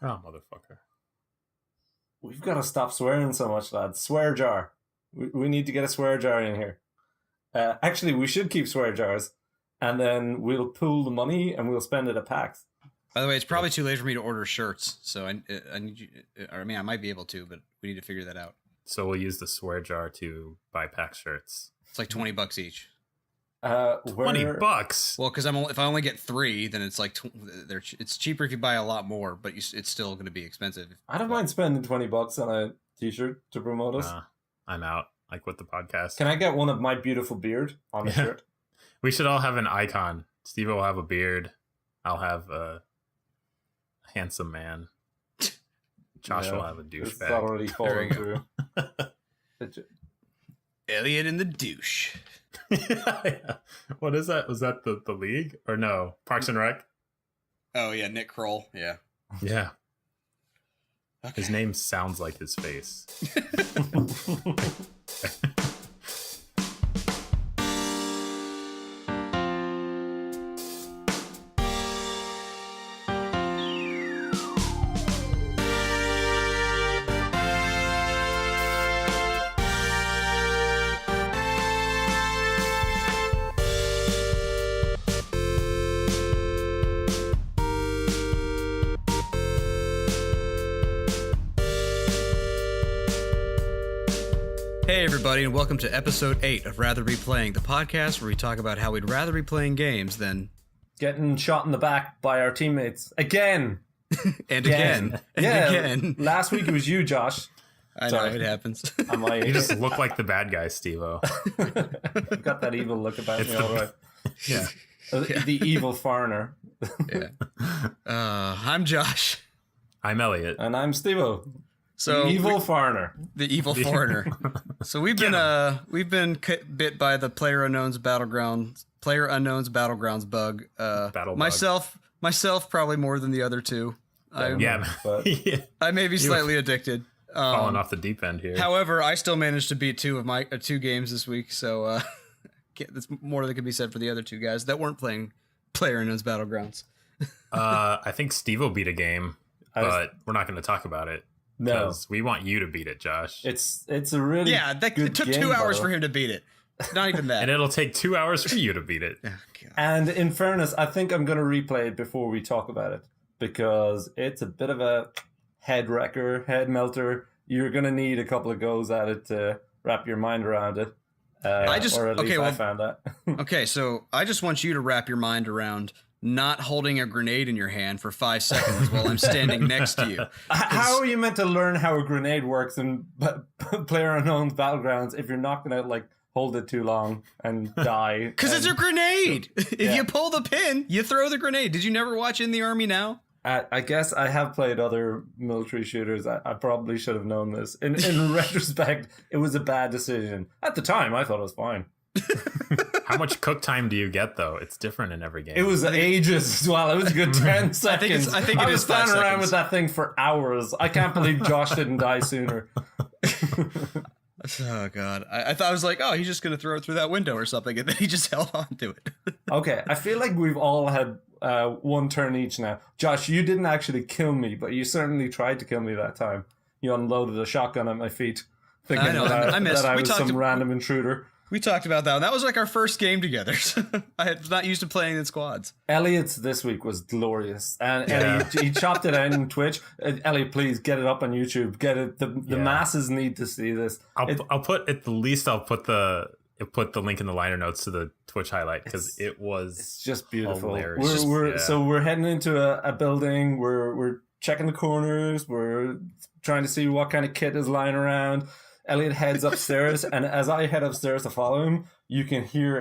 Oh, motherfucker. We've got to stop swearing so much, lads. Swear jar. We need to get a swear jar in here. Actually, we should keep swear jars, and then we'll pool the money and we'll spend it at PAX. By the way, it's probably too late for me to order shirts, so I need you. I mean, I might be able to, but we need to figure that out. So we'll use the swear jar to buy PAX shirts. It's like $20 each. $20. Well, because if I only get 3, then it's like it's cheaper if you buy a lot more, but it's still going to be expensive. I don't mind spending $20 on a t-shirt to promote us. I'm out. Like with the podcast. Can I get one of my beautiful beard on a shirt? We should all have an icon. Steve will have a beard. I'll have a handsome man. Josh will have a douchebag. It's already falling through. Elliot and the douche. Yeah. What is that? Was that the league? Or no? Parks and Rec? Oh, yeah. Nick Kroll. Yeah. Yeah. Okay. His name sounds like his face. Hey everybody, and welcome to episode 8 of Rather Be Playing, the podcast where we talk about how we'd rather be playing games than getting shot in the back by our teammates again. and again. Again. Last week it was you, Josh. I know, it happens. You just look like the bad guy, Stevo. You've got that evil look about me, all right. Yeah. The evil foreigner. Yeah. I'm Josh. I'm Elliot. And I'm Stevo. So the evil foreigner. The evil foreigner. So we've been bit by the PlayerUnknown's Battlegrounds bug. Myself probably more than the other two. I may be slightly addicted. Falling off the deep end here. However, I still managed to beat 2 of my 2 games this week, so that's more than can be said for the other 2 guys that weren't playing PlayerUnknown's Battlegrounds. I think Stevo beat a game, but we're not going to talk about it. No, because we want you to beat it, Josh. It's a really it took 2 hours for him to beat it. Not even that. And it'll take 2 hours for you to beat it. Oh, and in fairness, I think I'm going to replay it before we talk about it because it's a bit of a head wrecker, head melter. You're going to need a couple of goes at it to wrap your mind around it. I found that. Okay, so I just want you to wrap your mind around not holding a grenade in your hand for 5 seconds while I'm standing next to you. How are you meant to learn how a grenade works in PlayerUnknown's Battlegrounds if you're not going to hold it too long and die? Because it's a grenade. If you pull the pin, you throw the grenade. Did you never watch In the Army Now? I guess I have played other military shooters. I probably should have known this. In retrospect, it was a bad decision. At the time, I thought it was fine. How much cook time do you get, though? It's different in every game. It was ages as well. It was a good 10 seconds. I think it is 5 seconds. I was standing around with that thing for hours. I can't believe Josh didn't die sooner. Oh, God. I thought I was like, oh, he's just going to throw it through that window or something, and then he just held on to it. Okay, I feel like we've all had one turn each now. Josh, you didn't actually kill me, but you certainly tried to kill me that time. You unloaded a shotgun at my feet, thinking that I was some random intruder. We talked about that. That was like our first game together. I was not used to playing in squads. Elliot's this week was glorious. And he chopped it out on Twitch. Elliot, please get it up on YouTube. Get it. The masses need to see this. I'll put at the least I'll put the link in the liner notes to the Twitch highlight because it's just beautiful. Hilarious. So we're heading into a building. We're checking the corners. We're trying to see what kind of kit is lying around. Elliot heads upstairs, and as I head upstairs to follow him, you can hear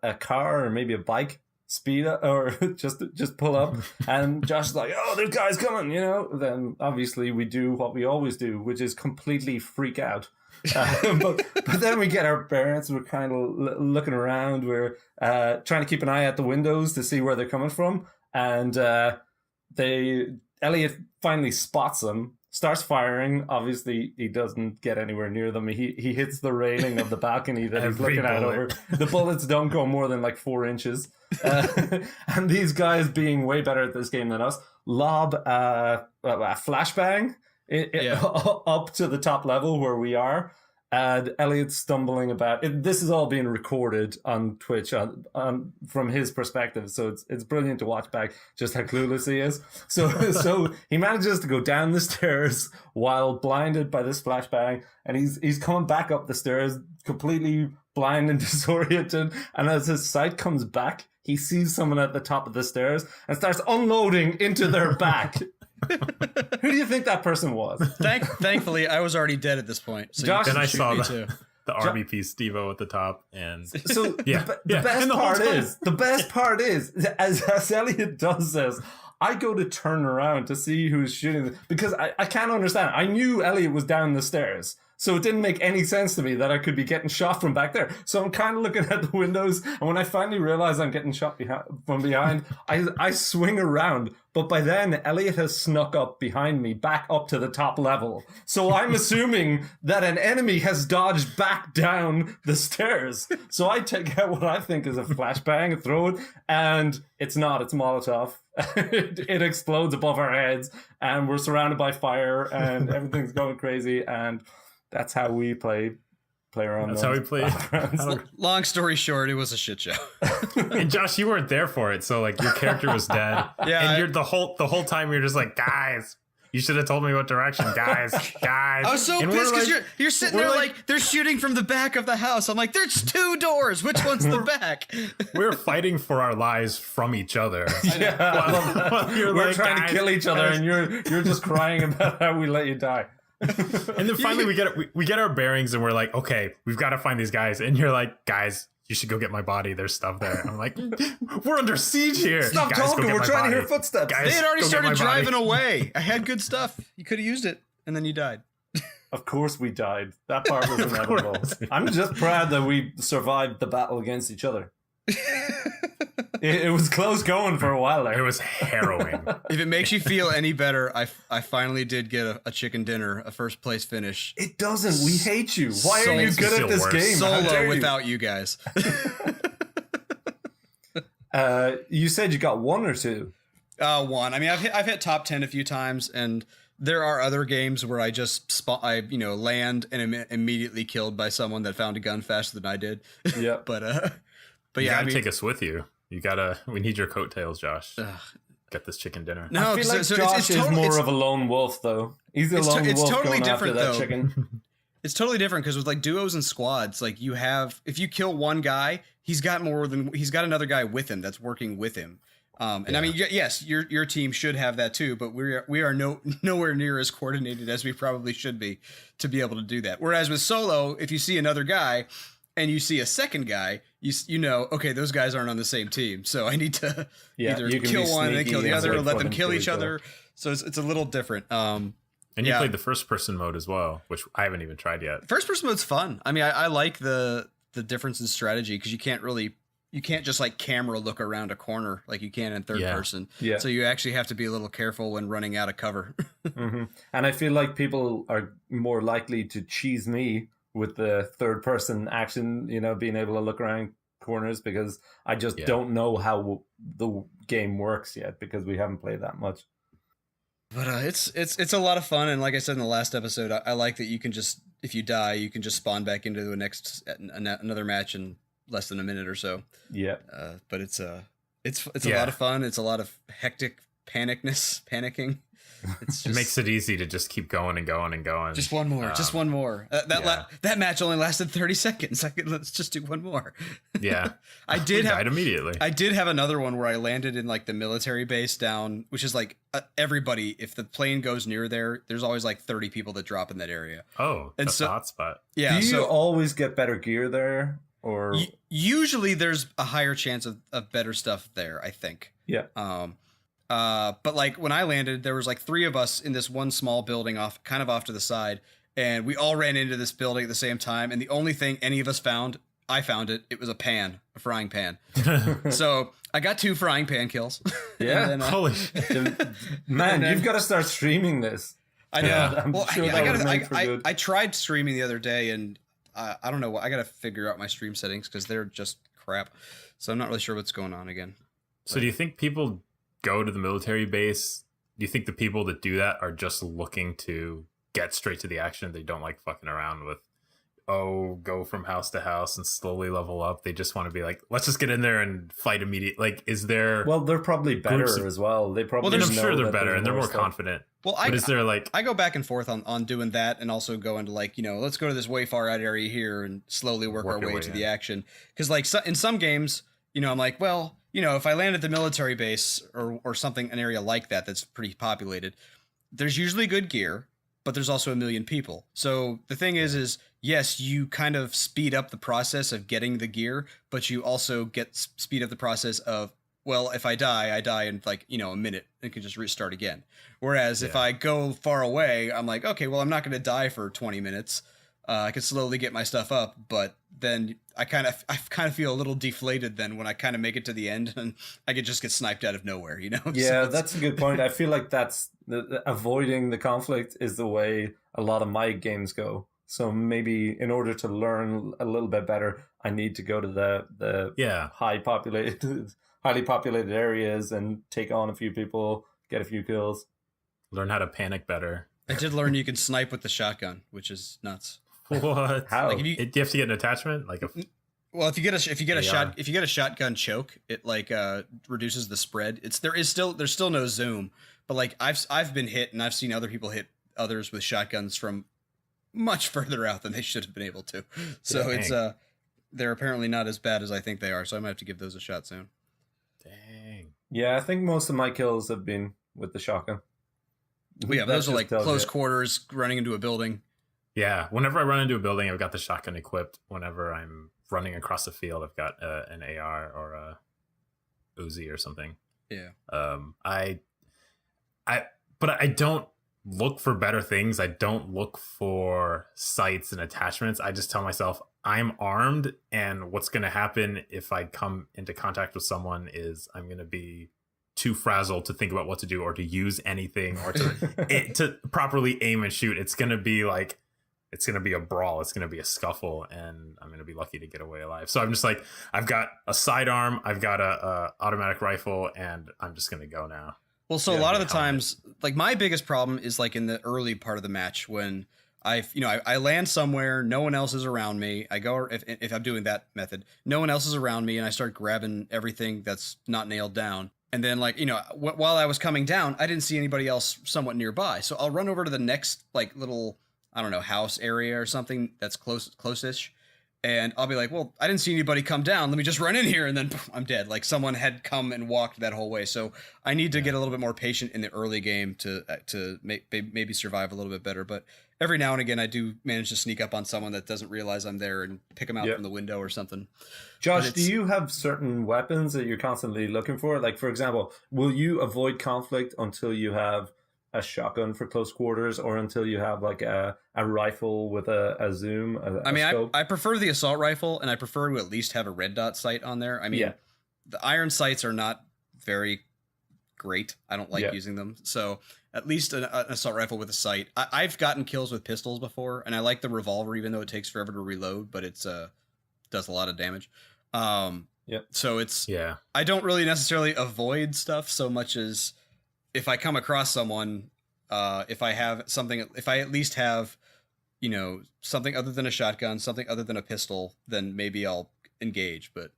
a car or maybe a bike speed up or just pull up, and Josh is like, "Oh, there's guys coming!" Then obviously we do what we always do, which is completely freak out. But then we get our bearings. We're kind of looking around. We're trying to keep an eye out the windows to see where they're coming from, and Elliot finally spots them. starts firing. Obviously, he doesn't get anywhere near them. He hits the railing of the balcony that he's looking out over. The bullets don't go more than like 4 inches. And these guys, being way better at this game than us, lob a flashbang up to the top level where we are. And Elliot's stumbling about. This is all being recorded on Twitch from his perspective, so it's brilliant to watch back just how clueless he is. So he manages to go down the stairs while blinded by this flashbang, and he's coming back up the stairs completely blind and disoriented. And as his sight comes back, he sees someone at the top of the stairs and starts unloading into their back. Who do you think that person was? Thankfully, I was already dead at this point. So Josh, then I saw the RBP Stevo at the top, and so the best part is, as Elliot does this, I go to turn around to see who's shooting, because I can't understand. I knew Elliot was down the stairs, so it didn't make any sense to me that I could be getting shot from back there. So I'm kind of looking at the windows, and when I finally realize I'm getting shot from behind, I swing around. But by then, Elliot has snuck up behind me, back up to the top level. So I'm assuming that an enemy has dodged back down the stairs. So I take out what I think is a flashbang and throw it, and it's not. It's Molotov. It explodes above our heads, and we're surrounded by fire, and everything's going crazy, and that's how we play PlayerUnknown. That's how we play. Long story short, it was a shit show. And Josh, you weren't there for it, so like your character was dead. Yeah, and you're the whole time you're just like, guys, you should have told me what direction, guys. I was so pissed because you're sitting there like they're shooting from the back of the house. I'm like, there's 2 doors. Which one's the back? We're fighting for our lives from each other. Yeah, while we're trying to kill each other, and you're just crying about how we let you die. And then finally we get our bearings, and we're like, okay, we've got to find these guys. And you're like, guys, you should go get my body. There's stuff there. I'm like, we're under siege here. Stop guys, talking. We're trying to hear footsteps. Guys, they had already started driving body. away. I had good stuff. You could have used it, and then you died. Of course we died. That part was inevitable. I'm just proud that we survived the battle against each other. It was close going for a while there. It was harrowing. If it makes you feel any better, I finally did get a chicken dinner, a first place finish. It doesn't. We hate you. Why are you good at this game? Solo without you guys. You said you got 1 or 2. 1. I mean, I've hit top 10 a few times, and there are other games where I just land and am immediately killed by someone that found a gun faster than I did. Yeah, but you yeah, gotta take us with you. We need your coattails, Josh. Ugh. Get this chicken dinner. No, I feel like Josh is more of a lone wolf, though. He's the lone wolf. It's totally different, though. Chicken. It's totally different because with like duos and squads, like if you kill one guy, he's got another guy with him that's working with him. I mean, yes, your team should have that too, but we are nowhere near as coordinated as we probably should be to be able to do that. Whereas with solo, if you see another guy and you see a second guy, you know, okay, those guys aren't on the same team, so I need to either kill one and then kill the other, or let them kill each other. So it's a little different. And you played the first person mode as well, which I haven't even tried yet. First person mode's fun. I mean, I like the difference in strategy because you can't just like camera look around a corner like you can in third person. Yeah. So you actually have to be a little careful when running out of cover. Mm-hmm. And I feel like people are more likely to cheese me with the third person action, you know, being able to look around corners, because I just don't know how the game works yet because we haven't played that much. But it's a lot of fun, and like I said in the last episode, I like that you can just, if you die, you can just spawn back into another match in less than a minute or so. Yeah. But it's a lot of fun. It's a lot of hectic panicking. It makes it easy to just keep going and going and going. Just one more. That match only lasted 30 seconds. Let's just do one more. Yeah. I died immediately. I did have another one where I landed in like the military base down, which is like everybody, if the plane goes near there's always like 30 people that drop in that area. Oh, that's a hot spot. Yeah. Do you always get better gear there? Or usually there's a higher chance of better stuff there, I think. Yeah. But like when I landed, there was like 3 of us in this one small building off to the side, and we all ran into this building at the same time. And the only thing any of us found, I found it. It was a frying pan. So I got 2 frying pan kills. Yeah. Then, holy man, you've got to start streaming this. I know. Yeah, I'm well, sure I, that gotta, would make for good. I tried streaming the other day, and I don't know what I got to figure out my stream settings because they're just crap. So I'm not really sure what's going on again. So do you think people go to the military base? Do you think the people that do that are just looking to get straight to the action? They don't like fucking around with, go from house to house and slowly level up. They just want to be like, let's just get in there and fight immediately. Like, is there? Well, they're probably better as well. They probably. Well, then I'm know sure they're that better there's and they're more stuff. confident. Well, but is there like I go back and forth on doing that, and also go into like, let's go to this way far out area here and slowly work our way to the action. Because like in some games, I'm like, well, if I land at the military base or something, an area like that that's pretty populated, there's usually good gear, but there's also a million people. So the thing is yes, you kind of speed up the process of getting the gear, but you also speed up the process of, well, if I die in like, a minute and can just restart again. Whereas if I go far away, I'm like, okay, well, I'm not going to die for 20 minutes. I can slowly get my stuff up, but then I kind of feel a little deflated then when I kind of make it to the end and I could just get sniped out of nowhere, Yeah, So that's a good point. I feel like that's avoiding the conflict is the way a lot of my games go. So maybe in order to learn a little bit better, I need to go to the highly populated areas and take on a few people, get a few kills. Learn how to panic better. I did learn you can snipe with the shotgun, which is nuts. What? How? Like do you have to get an attachment? Like well, if you get a shotgun choke, it like reduces the spread. There's still no zoom, but like I've been hit and I've seen other people hit others with shotguns from much further out than they should have been able to. So it's they're apparently not as bad as I think they are. So I might have to give those a shot soon. Dang. Yeah, I think most of my kills have been with the shotgun. Well, yeah, those are like close quarters, running into a building. Yeah, whenever I run into a building, I've got the shotgun equipped. Whenever I'm running across the field, I've got an AR or a Uzi or something. Yeah. But I don't look for better things. I don't look for sights and attachments. I just tell myself I'm armed, and what's going to happen if I come into contact with someone is I'm going to be too frazzled to think about what to do or to use anything or to properly aim and shoot. It's going to be a brawl. It's going to be a scuffle, and I'm going to be lucky to get away alive. So I'm just like, I've got a sidearm, I've got a automatic rifle, and I'm just going to go now. Well, so a lot of the times, like my biggest problem is like in the early part of the match when I land somewhere, no one else is around me. I go, if I'm doing that method, no one else is around me, and I start grabbing everything that's not nailed down. And then like, while I was coming down, I didn't see anybody else somewhat nearby. So I'll run over to the next like little, I don't know, house area or something that's close-ish. And I'll be like, well, I didn't see anybody come down. Let me just run in here. And then I'm dead. Like someone had come and walked that whole way. So I need to get a little bit more patient in the early game to maybe survive a little bit better. But every now and again, I do manage to sneak up on someone that doesn't realize I'm there and pick them out from the window or something. Josh, do you have certain weapons that you're constantly looking for? Like, for example, will you avoid conflict until you have a shotgun for close quarters, or until you have like a rifle with a zoom? I prefer the assault rifle, and I prefer to at least have a red dot sight on there. I mean, the iron sights are not very great. I don't like using them. So at least an assault rifle with a sight. I've gotten kills with pistols before, and I like the revolver, even though it takes forever to reload, but it's does a lot of damage. So it's I don't really necessarily avoid stuff so much as if I come across someone, if I have something, if I at least have, something other than a shotgun, something other than a pistol, then maybe I'll engage. But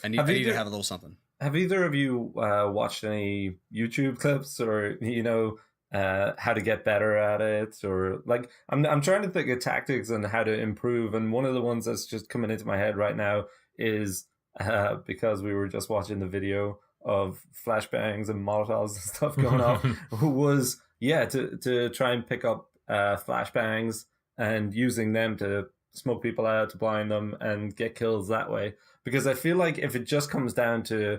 I need to have a little something. Have either of you watched any YouTube clips or how to get better at it, or like I'm trying to think of tactics and how to improve, and one of the ones that's just coming into my head right now is because we were just watching the video of flashbangs and molotovs and stuff going off, was to try and pick up flashbangs and using them to smoke people out, to blind them and get kills that way. Because I feel like if it just comes down to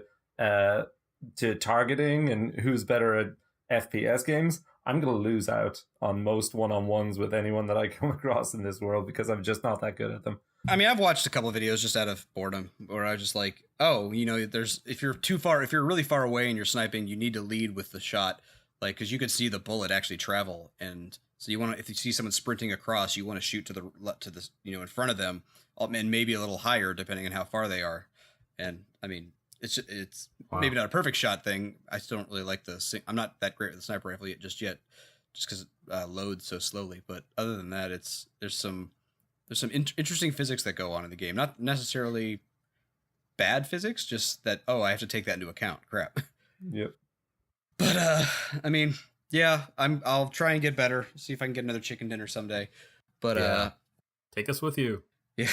targeting and who's better at FPS games, I'm going to lose out on most one-on-ones with anyone that I come across in this world, because I'm just not that good at them. I mean, I've watched a couple of videos just out of boredom where I was just like, if you're really far away and you're sniping, you need to lead with the shot. like because you could see the bullet actually travel, and so you want to, if you see someone sprinting across, you want to shoot to the in front of them, and maybe a little higher depending on how far they are. And I mean, it's maybe not a perfect shot thing. I still don't really like I'm not that great with the sniper rifle just yet, just because it loads so slowly. But other than that, there's some interesting physics that go on in the game. Not necessarily bad physics, just that I have to take that into account. Crap. Yep. But I mean, yeah, I'll try and get better. See if I can get another chicken dinner someday. But take us with you. Yeah.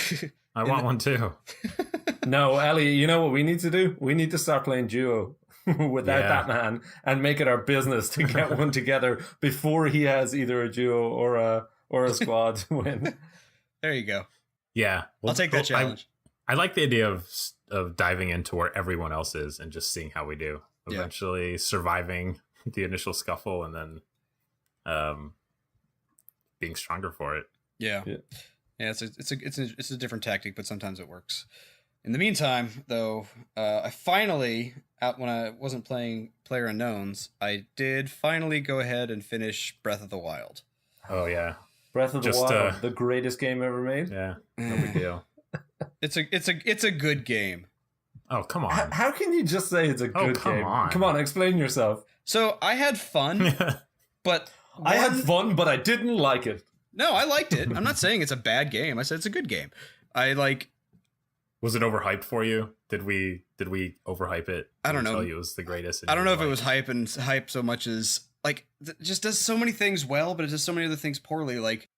I want one too. No, Ellie, you know what we need to do? We need to start playing duo without that man and make it our business to get one together before he has either a duo or a squad to win. There you go. Yeah. I'll take that challenge. I like the idea of diving into where everyone else is and just seeing how we do. Eventually surviving the initial scuffle and then being stronger for it. Yeah. It's a different tactic, but sometimes it works. In the meantime, though, I finally, when I wasn't playing PlayerUnknowns, I did finally go ahead and finish Breath of the Wild. Oh yeah, Breath of the Wild, the greatest game ever made. Yeah, no big deal. It's a good game. Oh come on! How can you just say it's a good game? Come on, explain yourself. So I had fun, but I had fun, but I didn't like it. No, I liked it. I'm not saying it's a bad game. I said it's a good game. Was it overhyped for you? Did we overhype it? I don't know. Tell you it was the greatest. I don't know if it was hype so much as like just does so many things well, but it does so many other things poorly. Like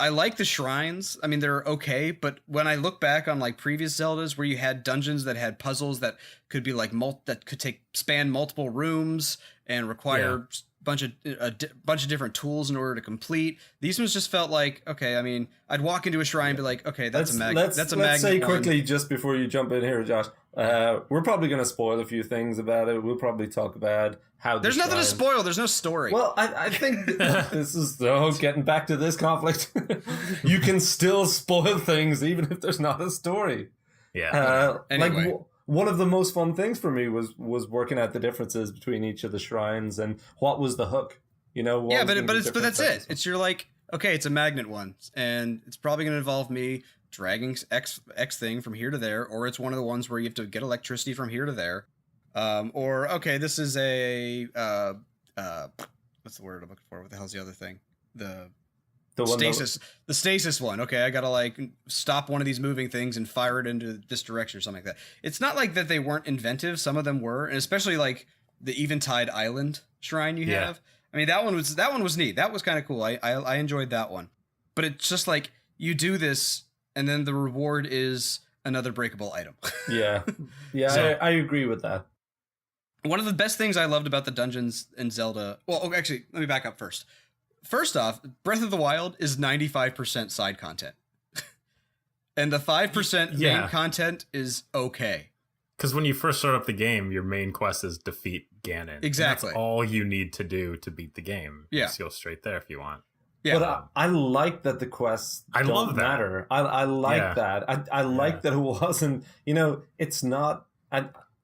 I like the shrines. I mean, they're okay, but when I look back on like previous Zeldas where you had dungeons that had puzzles that could be like that could span multiple rooms and require a bunch of different tools in order to complete. These ones just felt like, okay, I mean, I'd walk into a shrine and be like, okay, that's a magnet. Let's say quickly, just before you jump in here, Josh, we're probably going to spoil a few things about it. We'll probably talk about how there's nothing to spoil. There's no story. Well, I think this is getting back to this conflict. You can still spoil things even if there's not a story. Yeah. Anyway. Like one of the most fun things for me was working out the differences between each of the shrines and what was the hook. You know? Yeah, but that's it. It's you're like, okay, it's a magnet one, and it's probably going to involve me dragging X thing from here to there, or it's one of the ones where you have to get electricity from here to there, or okay, this is a what's the word I'm looking for? What the hell's the other thing? The stasis one. Okay, I gotta like stop one of these moving things and fire it into this direction or something like that. It's not like that they weren't inventive. Some of them were, and especially like the Eventide Island shrine you have. I mean, that one was neat. That was kind of cool. I enjoyed that one. But it's just like you do this, and then the reward is another breakable item. Yeah. So, I agree with that. One of the best things I loved about the dungeons in Zelda. Well, actually, let me back up first. First off, Breath of the Wild is 95% side content. And the 5% main content is okay. Because when you first start up the game, your main quest is defeat Ganon. Exactly. That's all you need to do to beat the game. Yeah. Just go straight there if you want. Yeah. But I like that the quests don't matter. I like that. I like that it wasn't, it's not,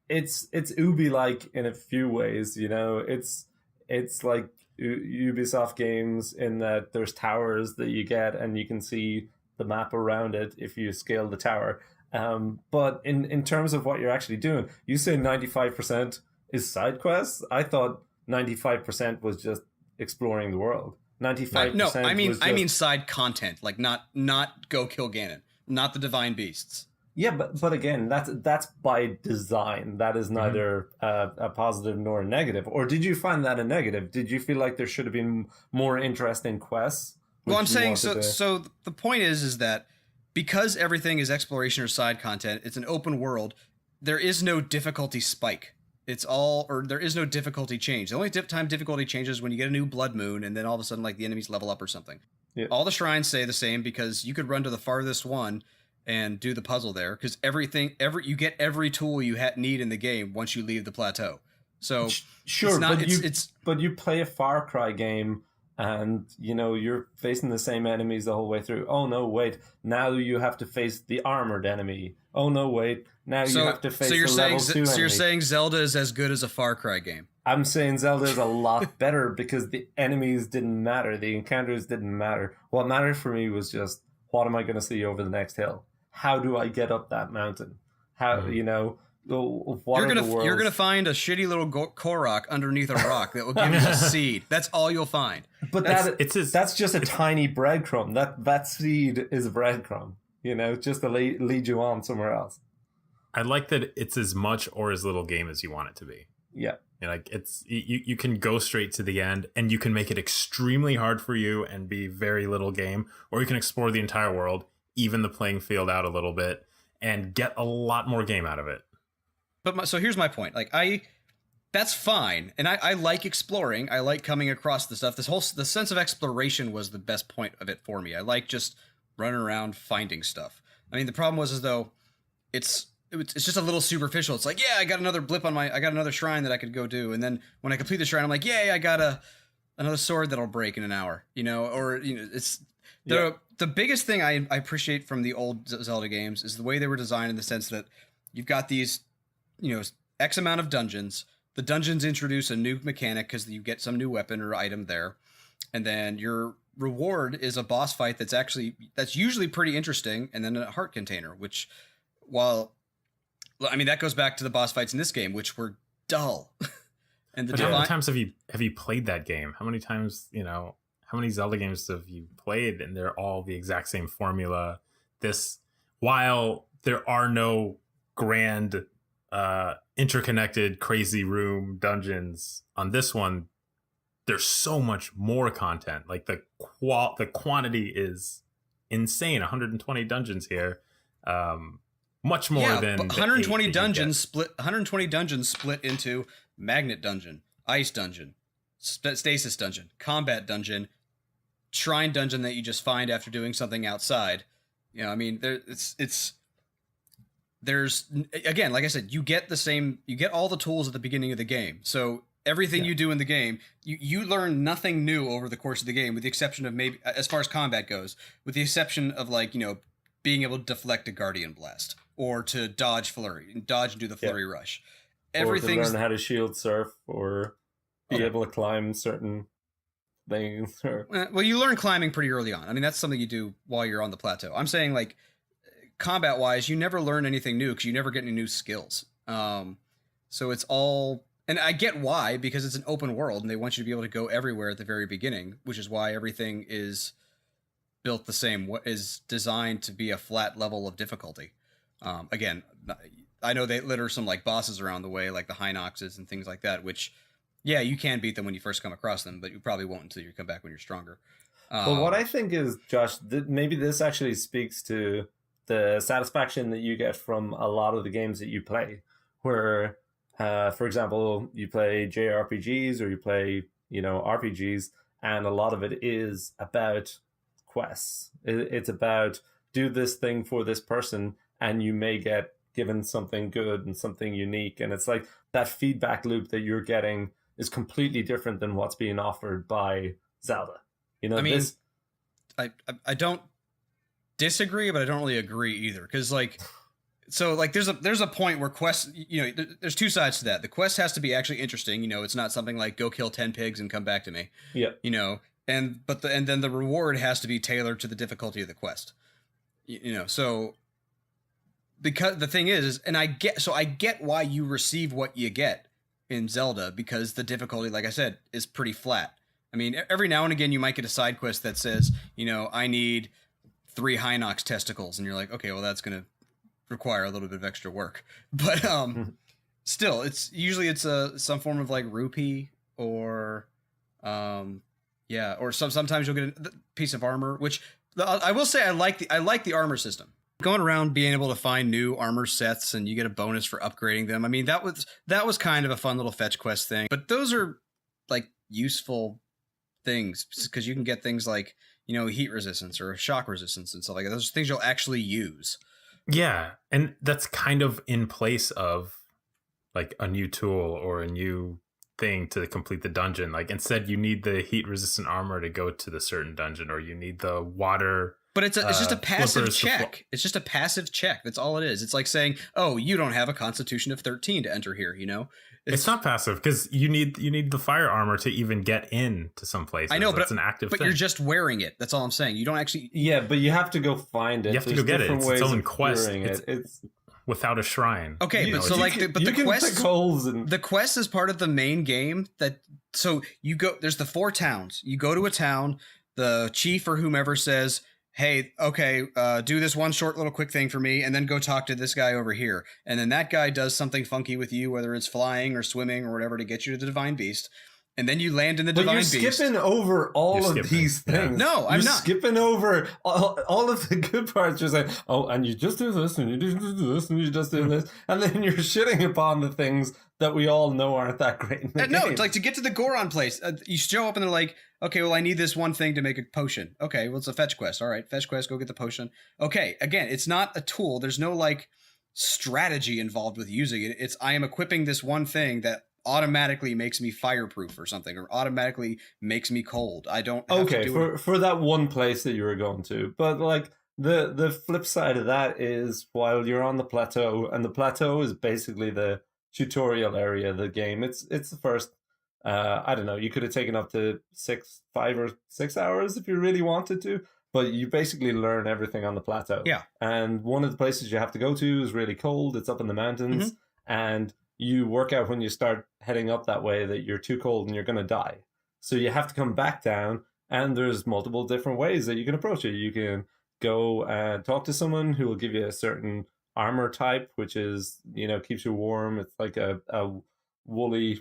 it's Ubi-like in a few ways, it's like Ubisoft games in that there's towers that you get and you can see the map around it if you scale the tower. But in terms of what you're actually doing, you say 95% is side quests. I thought 95% was just exploring the world. 95%. No, I mean side content, like not go kill Ganon, not the divine beasts. Yeah, but again, that's by design. That is neither a positive nor a negative. Or did you find that a negative? Did you feel like there should have been more interesting quests? Well, I'm saying so the point is that because everything is exploration or side content, it's an open world. There is no difficulty spike. There is no difficulty change. The only time difficulty changes is when you get a new blood moon and then all of a sudden like the enemies level up or something. Yeah. All the shrines stay the same because you could run to the farthest one and do the puzzle there because you get every tool you need in the game once you leave the plateau. So sure, but you play a Far Cry game and you're facing the same enemies the whole way through. Oh no, wait! Now you have to face the armored enemy. Oh no, wait! Now you have to face the level 2 enemy. So you're saying Zelda is as good as a Far Cry game? I'm saying Zelda is a lot better because the enemies didn't matter, the encounters didn't matter. What mattered for me was just, what am I going to see over the next hill? How do I get up that mountain? How what you're gonna find a shitty little Korok underneath a rock that will give you a seed. That's all you'll find. But that's just a tiny breadcrumb. That seed is a breadcrumb. Just to lead you on somewhere else. I like that it's as much or as little game as you want it to be. Yeah. Like it's you can go straight to the end, and you can make it extremely hard for you and be very little game, or you can explore the entire world, even the playing field out a little bit, and get a lot more game out of it. But so here's my point. Like that's fine, and I like exploring. I like coming across the stuff. The sense of exploration was the best point of it for me. I like just running around finding stuff. I mean, the problem was as though it's just a little superficial. It's like, yeah, I got another blip on I got another shrine that I could go do, and then when I complete the shrine, I'm like, yay, I got another sword that'll break in an hour. It's the biggest thing I appreciate from the old Zelda games is the way they were designed, in the sense that you've got these, X amount of dungeons. The dungeons introduce a new mechanic because you get some new weapon or item there, and then your reward is a boss fight that's usually pretty interesting, and then a heart container, which, that goes back to the boss fights in this game, which were dull. And how many times have you played that game? How many times, how many Zelda games have you played, and they're all the exact same formula? While there are no grand, interconnected, crazy room dungeons on this one, there's so much more content. Like the quantity is insane. 120 dungeons here. Much more than 120 dungeons split. 120 dungeons split into magnet dungeon, ice dungeon, stasis dungeon, combat dungeon, shrine dungeon that you just find after doing something outside. There's again, like I said, you get all the tools at the beginning of the game. So everything you do in the game, you learn nothing new over the course of the game, with the exception of maybe, as far as combat goes, with the exception of being able to deflect a guardian blast, or to dodge and do the flurry rush. Everything. Or to learn how to shield surf, or be able to climb certain things. Well, you learn climbing pretty early on. I mean, that's something you do while you're on the plateau. I'm saying, combat wise, you never learn anything new because you never get any new skills. So it's all, and I get why, because it's an open world and they want you to be able to go everywhere at the very beginning, which is why everything is built the same, is designed to be a flat level of difficulty. Again, I know they litter some bosses around the way, like the Hinoxes and things like that, which, yeah, you can beat them when you first come across them, but you probably won't until you come back when you're stronger. But what I think is, Josh, maybe this actually speaks to the satisfaction that you get from a lot of the games that you play, where, for example, you play JRPGs or you play, RPGs, and a lot of it is about quests. It's about, do this thing for this person, and you may get given something good and something unique. And it's like that feedback loop that you're getting is completely different than what's being offered by Zelda. I don't disagree, but I don't really agree either. Because there's a point where quests, there's two sides to that. The quest has to be actually interesting. It's not something like go kill 10 pigs and come back to me. Yeah. And then the reward has to be tailored to the difficulty of the quest. So because the thing is, and I get why you receive what you get in Zelda, because the difficulty, like I said, is pretty flat. I mean, every now and again you might get a side quest that says, I need 3 Hinox testicles, and you're like, okay, well, that's going to require a little bit of extra work. But still, it's usually some form of rupee, or or sometimes you'll get a piece of armor, which I will say I like the armor system. Going around being able to find new armor sets, and you get a bonus for upgrading them. I mean, that was kind of a fun little fetch quest thing. But those are useful things, because you can get things like, heat resistance or shock resistance and stuff like that. Those are things you'll actually use. Yeah, and that's kind of in place of a new tool or a new thing to complete the dungeon. Like instead, you need the heat resistant armor to go to the certain dungeon, or you need the water. But it's just a passive flippers check. It's just a passive check. That's all it is. It's like saying, "Oh, you don't have a Constitution of 13 to enter here." You know, it's not passive because you need the fire armor to even get in to some places. I know, but it's an active. But thing. you're just wearing it. That's all I'm saying. You don't actually. Yeah, but you have to go find it. You have to go get it. It's its own quest. It's without a shrine. Okay, but so like, the quest. The quest is part of the main game. So you go. There's the 4 towns. You go to a town. The chief or whomever says, hey, okay, do this one short little quick thing for me, and then go talk to this guy over here. And then that guy does something funky with you, whether it's flying or swimming or whatever, to get you to the Divine Beast. And then you land in the Divine Beast. You're skipping over all of these things. Yeah. No, I'm not. Skipping over all of the good parts. You're saying, oh, and you just do this, and you just do this, and you just do this. And then you're shitting upon the things that we all know aren't that great in the game. No, it's like to get to the Goron place. You show up and they're like, okay, well, I need this one thing to make a potion. Okay, well, it's a fetch quest. All right, fetch quest, go get the potion. Okay, again, it's not a tool. There's no, like, strategy involved with using it. It's I am equipping this one thing that automatically makes me fireproof or something, or automatically makes me cold. I don't have to do it. For that one place that you were going to. But, like, the flip side of that is while you're on the plateau, and the plateau is basically the tutorial area of the game. It's the first I don't know, you could have taken up to 5 or 6 hours if you really wanted to, but you basically learn everything on the plateau. Yeah. And one of the places you have to go to is really cold. It's up in the mountains, and you work out when you start heading up that way that you're too cold and you're going to die. So you have to come back down, and there's multiple different ways that you can approach it. You can go and talk to someone who will give you a certain armor type, which is, keeps you warm. It's like a woolly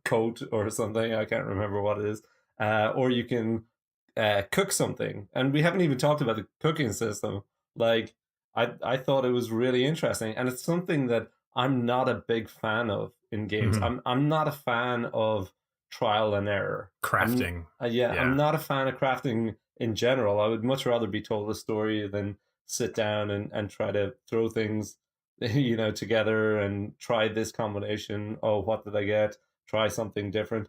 coat or something. I can't remember what it is. Or you can cook something. And we haven't even talked about the cooking system. Like, I thought it was really interesting. And it's something that I'm not a big fan of in games. I'm not a fan of trial and error. Crafting. I'm not a fan of crafting in general. I would much rather be told a story than sit down and try to throw things, together and try this combination. Oh, what did I get? Try something different.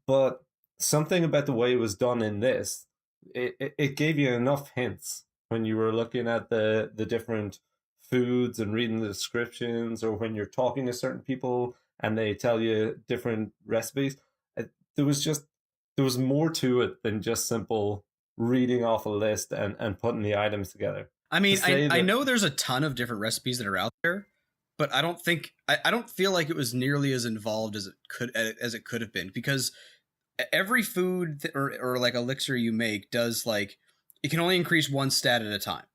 But something about the way it was done in this, it gave you enough hints when you were looking at the different foods and reading the descriptions, or when you're talking to certain people and they tell you different recipes. There was more to it than just simple reading off a list and putting the items together. I mean, I know there's a ton of different recipes that are out there, but I don't feel like it was nearly as involved as it could have been, because every food or like elixir you make does, like, it can only increase one stat at a time,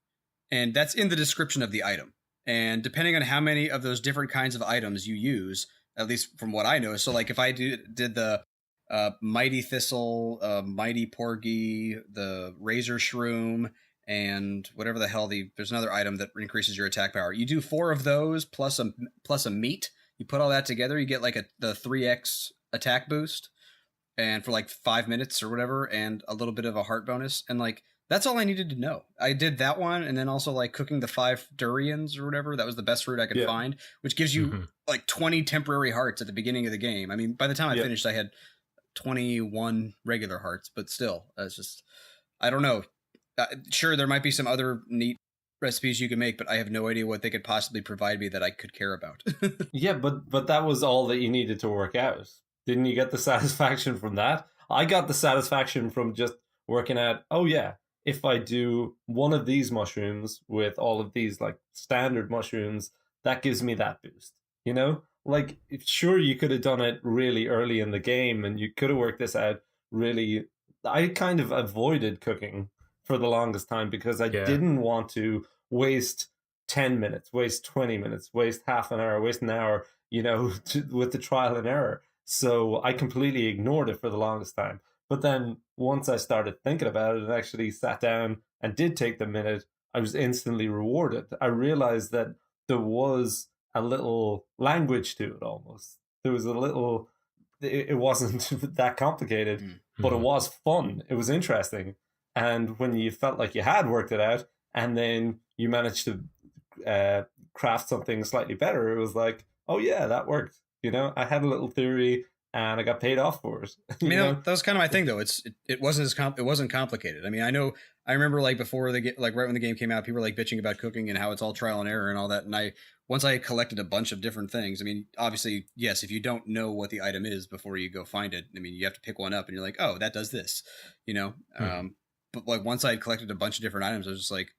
and that's in the description of the item. And depending on how many of those different kinds of items you use, at least from what I know, so like if I did the mighty thistle, mighty porgy, the razor shroom, and whatever the hell there's another item that increases your attack power. You do 4 of those plus a meat. You put all that together, you get like the 3x attack boost, and for like 5 minutes or whatever, and a little bit of a heart bonus. And like, that's all I needed to know. I did that one, and then also like cooking the 5 durians or whatever. That was the best fruit I could find, which gives you like 20 temporary hearts at the beginning of the game. I mean, by the time I finished, I had 21 regular hearts, but still, it's just, I don't know. Sure, there might be some other neat recipes you can make, but I have no idea what they could possibly provide me that I could care about. Yeah, but that was all that you needed to work out. Didn't you get the satisfaction from that? I got the satisfaction from just working out, oh yeah, if I do one of these mushrooms with all of these like standard mushrooms, that gives me that boost. Like, sure, you could have done it really early in the game, and you could have worked this out really. I kind of avoided cooking for the longest time because I didn't want to waste 10 minutes, waste 20 minutes, waste half an hour, waste an hour, with the trial and error. So I completely ignored it for the longest time. But then once I started thinking about it and actually sat down and did take the minute, I was instantly rewarded. I realized that there was a little language to it almost. There was a little, it wasn't that complicated, but it was fun. It was interesting. And when you felt like you had worked it out, and then you managed to craft something slightly better, it was like, oh yeah, that worked. I had a little theory, and I got paid off for it. I mean, that was kind of my thing, though. It wasn't complicated. I mean, I remember like before right when the game came out, people were like bitching about cooking and how it's all trial and error and all that. And once I collected a bunch of different things, I mean, obviously, yes, if you don't know what the item is before you go find it, I mean, you have to pick one up and you're like, oh, that does this, But like once I had collected a bunch of different items, I was just like,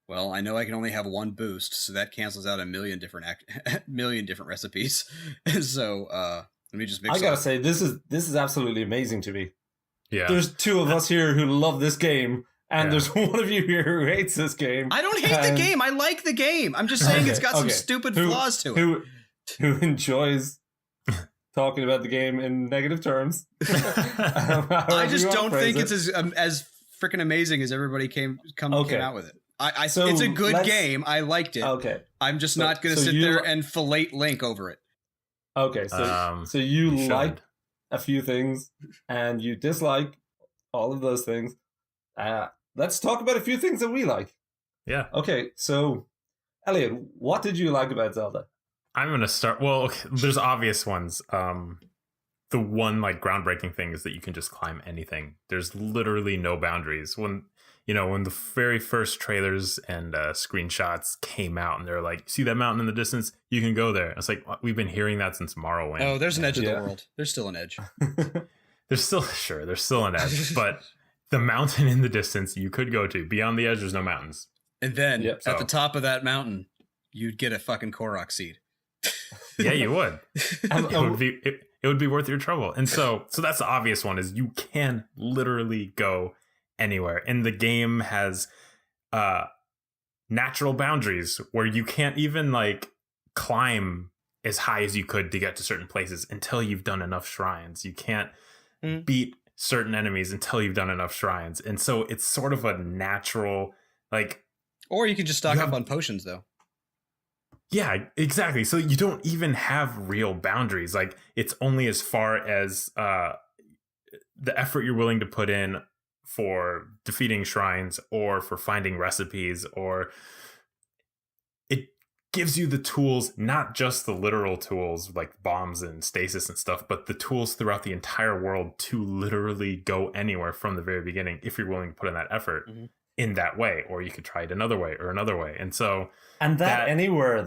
well, I know I can only have one boost, so that cancels out a million different recipes. So let me just mix. I gotta say, this is absolutely amazing to me. Yeah, there's two of us here who love this game, and there's one of you here who hates this game. I don't hate the game. I like the game. I'm just saying it's got some stupid flaws to it. Who enjoys talking about the game in negative terms? I just don't think it's as freaking amazing as everybody came out with it. So it's a good game. I liked it. Okay. I'm just not going to sit there and fillet Link over it. Okay, so you like a few things and you dislike all of those things. Let's talk about a few things that we like. Yeah. Okay, so Elliot, what did you like about Zelda? I'm going to start. Well, okay, there's obvious ones. The one like groundbreaking thing is that you can just climb anything. There's literally no boundaries. When the very first trailers and screenshots came out and they're like, see that mountain in the distance? You can go there. It's like, we've been hearing that since Morrowind. Oh, there's an edge of the world. There's still an edge. There's still an edge. But the mountain in the distance you could go to. Beyond the edge, there's no mountains. And then at the top of that mountain, you'd get a fucking Korok seed. Yeah, you would. It would be worth your trouble. And so that's the obvious one, is you can literally go anywhere. And the game has natural boundaries where you can't even like climb as high as you could to get to certain places until you've done enough shrines. You can't beat certain enemies until you've done enough shrines. And so it's sort of a natural, like... Or you could just stock up on potions, though. Yeah, exactly. So you don't even have real boundaries. Like, it's only as far as the effort you're willing to put in for defeating shrines or for finding recipes, or it gives you the tools, not just the literal tools like bombs and stasis and stuff, but the tools throughout the entire world to literally go anywhere from the very beginning if you're willing to put in that effort. Mm-hmm. In that way, or you could try it another way or another way. And so that anywhere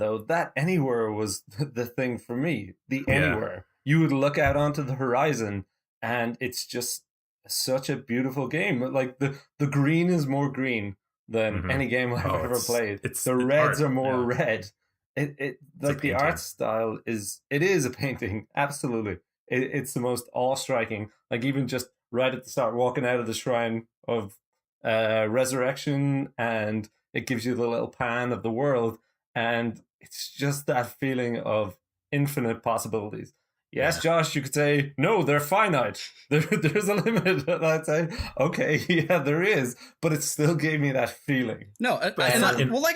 was the thing for me. The anywhere. You would look out onto the horizon and it's just such a beautiful game. Like the green is more green than any game I've ever played. The reds are more red. It like the art style is a painting. Absolutely. It's the most awe-striking. Like even just right at the start, walking out of the shrine of resurrection, and it gives you the little pan of the world, and it's just that feeling of infinite possibilities. Yes, Josh, you could say, no, they're finite. There's a limit. And I'd say, okay, yeah, there is, but it still gave me that feeling. No, like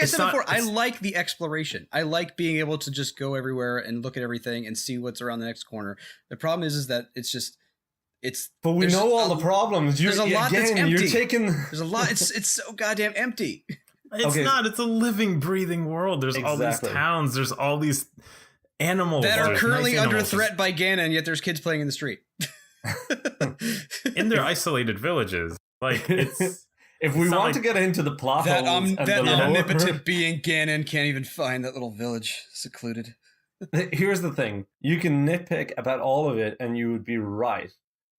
I said before, I like the exploration. I like being able to just go everywhere and look at everything and see what's around the next corner. The problem is that but we know all the problems. There's a lot that's empty. There's a lot. It's so goddamn empty. It's not. It's a living, breathing world. There's all these towns. There's all these animals that are currently under threat by Ganon, and yet there's kids playing in the street. In their isolated villages. Like, it's... If we want to get into the plot that omnipotent being Ganon can't even find that little village secluded. Here's the thing. You can nitpick about all of it, and you would be right.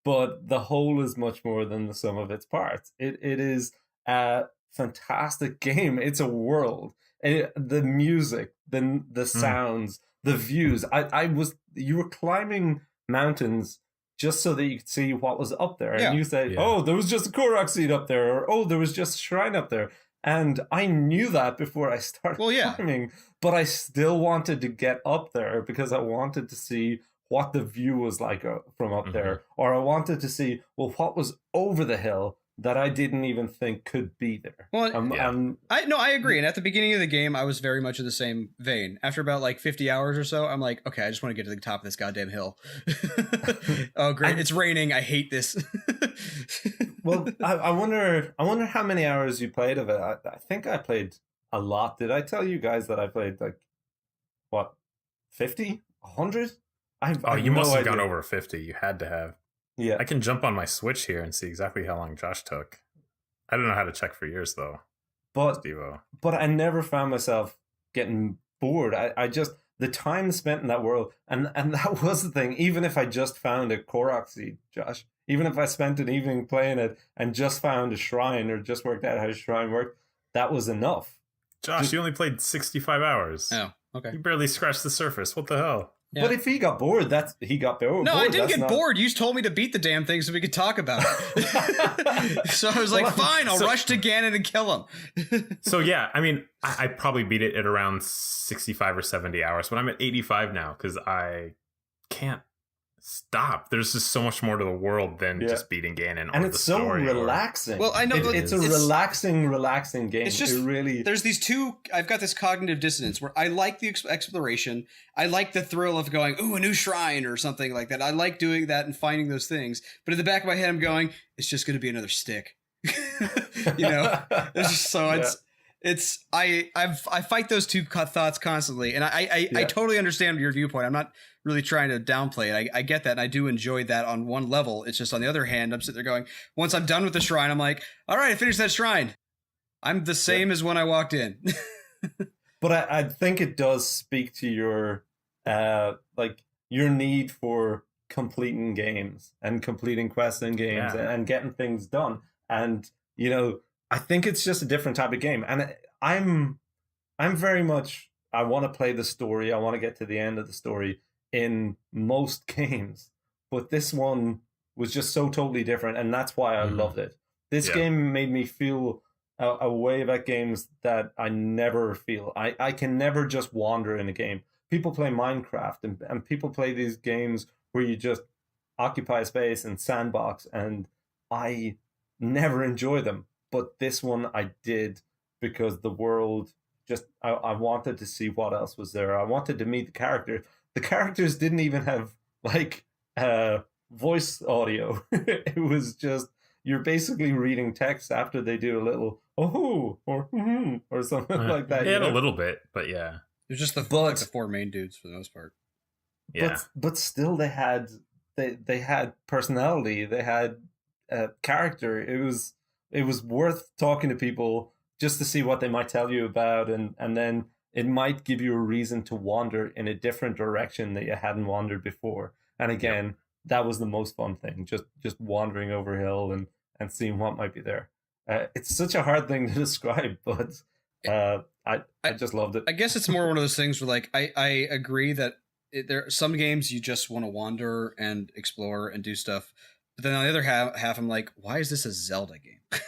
But the whole is much more than the sum of its parts. It is a fantastic game. It's a world. The music, the sounds, the views. You were climbing mountains just so that you could see what was up there. And you say, oh, there was just a Korok seed up there. Or, oh, there was just a shrine up there. And I knew that before I started climbing. But I still wanted to get up there because I wanted to see what the view was like from up there, or I wanted to see, well, what was over the hill that I didn't even think could be there. Well, I agree. And at the beginning of the game, I was very much in the same vein. After about like 50 hours or so, I'm like, okay, I just want to get to the top of this goddamn hill. Oh, great. It's raining. I hate this. Well, I wonder how many hours you played of it. I think I played a lot. Did I tell you guys that I played like, what, 50? 100? Oh, you must have gone over 50. You had to have. Yeah. I can jump on my Switch here and see exactly how long Josh took. I don't know how to check for yours though. But Stevo. But I never found myself getting bored. I just the time spent in that world, and that was the thing. Even if I just found a Korok seed, Josh, even if I spent an evening playing it and just found a shrine or just worked out how a shrine worked, that was enough. Josh, you only played 65 hours. Oh, okay. You barely scratched the surface. What the hell? Yeah. But if he got bored, he got bored. No, I didn't get not... bored. You told me to beat the damn thing so we could talk about it. So I was like, fine, I'll rush to Ganon and kill him. So yeah, I mean, I probably beat it at around 65 or 70 hours, but I'm at 85 now because I can't stop. There's just so much more to the world than just beating Ganon. And it's so relaxing. Well, I know it's a relaxing game. It's just really. There's these two. I've got this cognitive dissonance where I like the exploration. I like the thrill of going, ooh, a new shrine or something like that. I like doing that and finding those things. But in the back of my head, I'm going, it's just going to be another stick. You know, it's just so I fight those two thoughts constantly, and I totally understand your viewpoint. I'm not really trying to downplay it. I get that, and I do enjoy that on one level. It's just on the other hand, I'm sitting there going, once I'm done with the shrine, I'm like, all right, I finished that shrine. I'm the same as when I walked in. But I think it does speak to your your need for completing games and completing quests in games and getting things done. And you know, I think it's just a different type of game. And I'm very much, I want to play the story. I want to get to the end of the story in most games. But this one was just so totally different. And that's why I loved it. This game made me feel a way about games that I never feel. I can never just wander in a game. People play Minecraft and people play these games where you just occupy space and sandbox. And I never enjoy them. But this one I did because the world just, I wanted to see what else was there. I wanted to meet the characters. The characters didn't even have voice audio. It was just, you're basically reading text after they do a little, oh, or something like that. They had a little bit, but yeah. There's just the four main dudes for the most part. Yeah. But still they had personality. They had character. It was worth talking to people just to see what they might tell you about, and then it might give you a reason to wander in a different direction that you hadn't wandered before. And again, that was the most fun thing, just wandering over hill and seeing what might be there. It's such a hard thing to describe, but I just loved it. I guess it's more one of those things where, like, I agree that there are some games you just want to wander and explore and do stuff. But then on the other half, I'm like, why is this a Zelda game?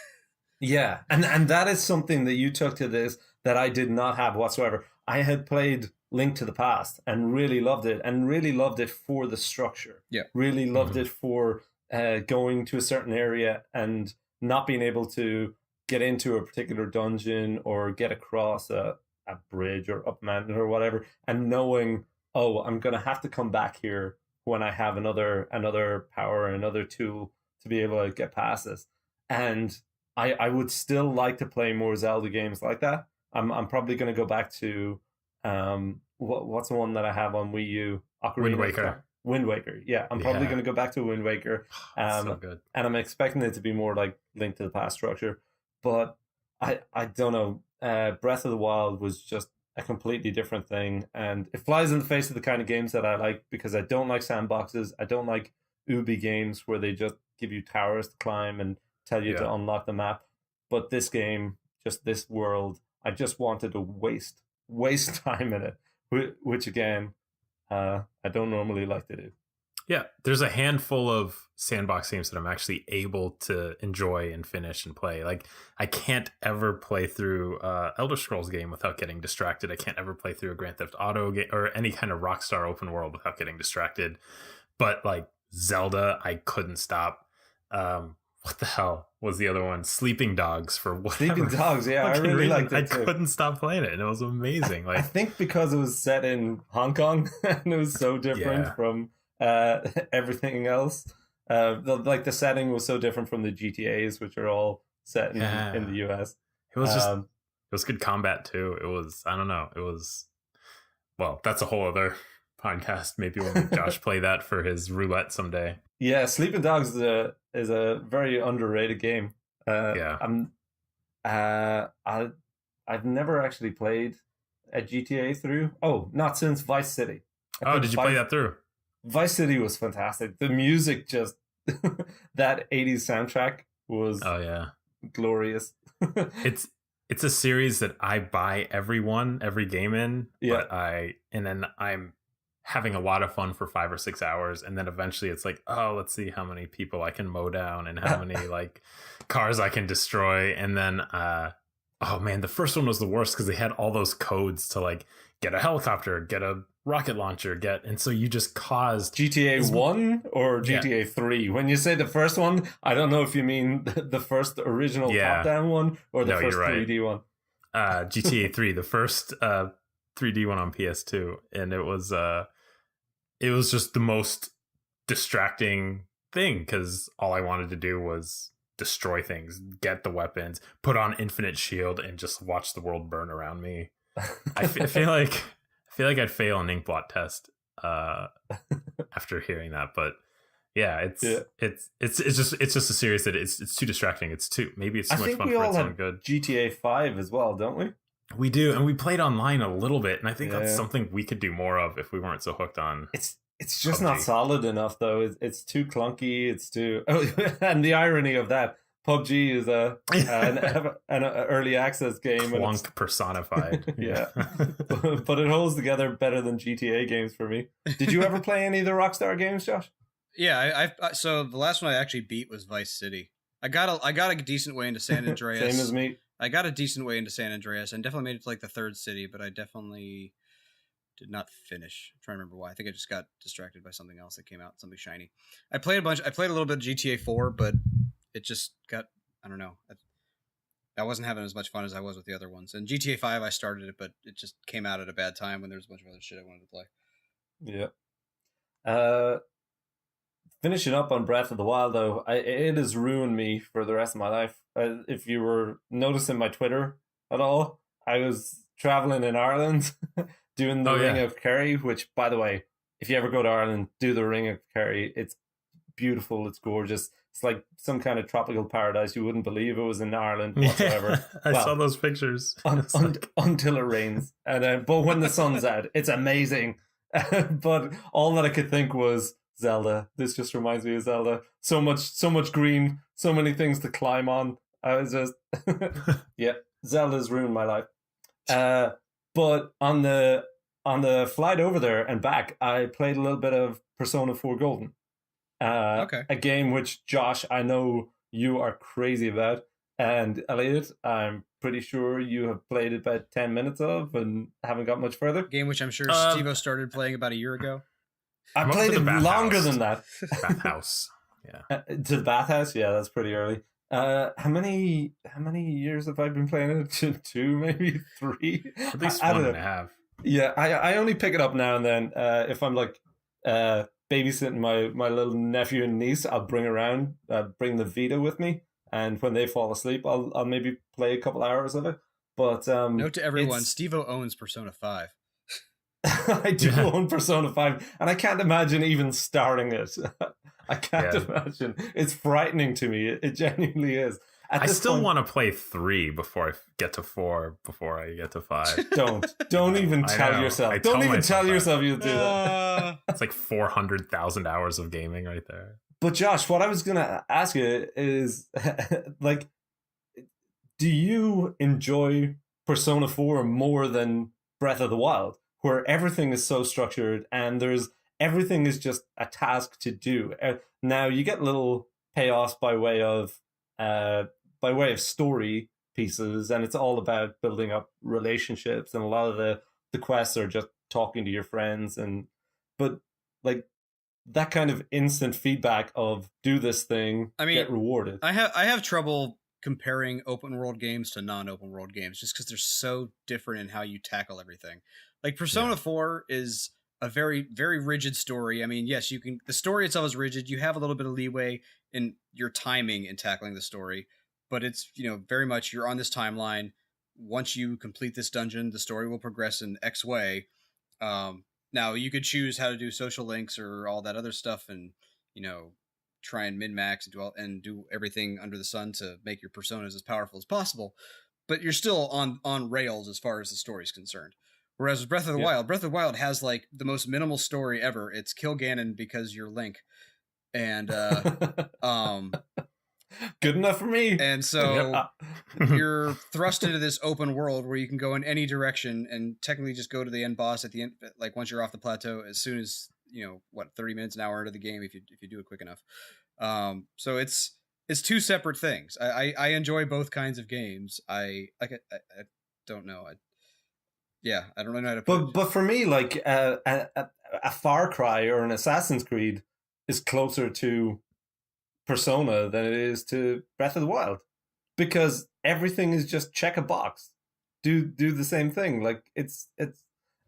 Yeah, and that is something that you took to this that I did not have whatsoever. I had played Link to the Past and really loved it for the structure. Yeah. Really loved it for going to a certain area and not being able to get into a particular dungeon or get across a bridge or up mountain or whatever, and knowing, oh, I'm going to have to come back here when I have another power, another tool to be able to get past this. And I would still like to play more Zelda games like that. I'm probably going to go back to what's the one that I have on Wii U? Wind Waker. Wind Waker. Yeah, I'm probably going to go back to Wind Waker. So good. And I'm expecting it to be more like Link to the Past structure. But I don't know. Breath of the Wild was just a completely different thing, and it flies in the face of the kind of games that I like, because I don't like sandboxes. I don't like Ubi games where they just give you towers to climb and tell you to unlock the map. But this game, just this world, I just wanted to waste time in it, which again, I don't normally like to do. Yeah, there's a handful of sandbox games that I'm actually able to enjoy and finish and play. Like, I can't ever play through Elder Scrolls game without getting distracted. I can't ever play through a Grand Theft Auto game or any kind of Rockstar open world without getting distracted. But like Zelda, I couldn't stop. What the hell was the other one? Sleeping Dogs for whatever. Sleeping Dogs, yeah, I really liked it too. I couldn't stop playing it, and it was amazing. Like, I think because it was set in Hong Kong and it was so different from everything else. The setting was so different from the GTAs, which are all set in the US. It was just it was good combat too. It was, I don't know, it was, well, that's a whole other podcast. Maybe we'll make Josh play that for his roulette someday. Yeah, Sleeping Dogs is a very underrated game. I've never actually played a GTA through. Oh, not since Vice City. Did you play that through? Vice City was fantastic. The music just that 80s soundtrack was glorious. It's a series that I buy every game in, but I'm having a lot of fun for 5 or 6 hours, and then eventually it's like, oh, let's see how many people I can mow down and how many like cars I can destroy, and then oh man, the first one was the worst because they had all those codes to like get a helicopter, get a rocket launcher, and so you just caused GTA 1 or GTA 3. When you say the first one, I don't know if you mean the first original top-down one or the first 3D one. GTA 3, the first 3D one on PS2, and it was just the most distracting thing because all I wanted to do was destroy things, get the weapons, put on infinite shield, and just watch the world burn around me. I feel like I'd fail an inkblot test after hearing that, but it's just a series that it's too distracting. It's too much fun for its own good. GTA 5 as well, don't we? We do, and we played online a little bit, and I think that's something we could do more of if we weren't so hooked on. It's just PUBG. Not solid enough though. It's too clunky. It's too and the irony of that. PUBG is an early access game. Clunk personified. Yeah. But it holds together better than GTA games for me. Did you ever play any of the Rockstar games, Josh? Yeah, so the last one I actually beat was Vice City. I got a decent way into San Andreas. Same as me. I got a decent way into San Andreas and definitely made it to like the third city, but I definitely did not finish. I'm trying to remember why. I think I just got distracted by something else that came out, something shiny. I played a little bit of GTA 4, but it just got, I don't know. I wasn't having as much fun as I was with the other ones. And GTA 5, I started it, but it just came out at a bad time when there was a bunch of other shit I wanted to play. Yeah. Finishing up on Breath of the Wild, though, it has ruined me for the rest of my life. If you were noticing my Twitter at all, I was traveling in Ireland doing the Ring of Kerry, which, by the way, if you ever go to Ireland, do the Ring of Kerry. It's beautiful. It's gorgeous. It's like some kind of tropical paradise. You wouldn't believe it was in Ireland whatsoever. I saw those pictures. Until it rains. And but when the sun's out, it's amazing. But all that I could think was Zelda. This just reminds me of Zelda. So much green, so many things to climb on. I was just Zelda's ruined my life. But on the flight over there and back, I played a little bit of Persona 4 Golden. A game which, Josh, I know you are crazy about, and Elliot, I'm pretty sure you have played about 10 minutes of and haven't got much further. Game which I'm sure Stevo started playing about a year ago. I played it longer than that. Bathhouse. Yeah. To the bathhouse? Yeah, that's pretty early. How many years have I been playing it? 2, maybe 3? At least 1.5. Yeah, I only pick it up now and then. If I'm like babysitting my little nephew and niece, I'll bring the Vita with me, and when they fall asleep, I'll maybe play a couple hours of it. But note to everyone, Stevo owns Persona 5. I do own Persona 5, and I can't imagine even starting it. I can't imagine. It's frightening to me. It genuinely is. I still want to play 3 before I get to 4, before I get to 5. Don't even tell yourself. Don't even tell yourself you'll do that. It's like 400,000 hours of gaming right there. But Josh, what I was going to ask you is, like, do you enjoy Persona 4 more than Breath of the Wild, where everything is so structured and everything is just a task to do? Now you get little payoffs by way of story pieces, and it's all about building up relationships, and a lot of the quests are just talking to your friends, but like that kind of instant feedback of do this thing, get rewarded. I have trouble comparing open world games to non-open world games just because they're so different in how you tackle everything. Like Persona 4 is a very, very rigid story. I mean, yes, the story itself is rigid. You have a little bit of leeway in your timing in tackling the story, but it's, very much you're on this timeline. Once you complete this dungeon, the story will progress in X way. Now you could choose how to do social links or all that other stuff, and try and min max and do everything under the sun to make your personas as powerful as possible. But you're still on rails as far as the story is concerned. Whereas with Breath of the Wild has like the most minimal story ever. It's kill Ganon because you're Link, and good enough for me. And so you're thrust into this open world where you can go in any direction and technically just go to the end boss at the end, like once you're off the plateau, as soon as 30 minutes, an hour into the game if you do it quick enough. So it's two separate things. I enjoy both kinds of games. I don't know. I don't really know how to put it. But for me, like a Far Cry or an Assassin's Creed is closer to Persona than it is to Breath of the Wild, because everything is just check a box, do the same thing. Like it's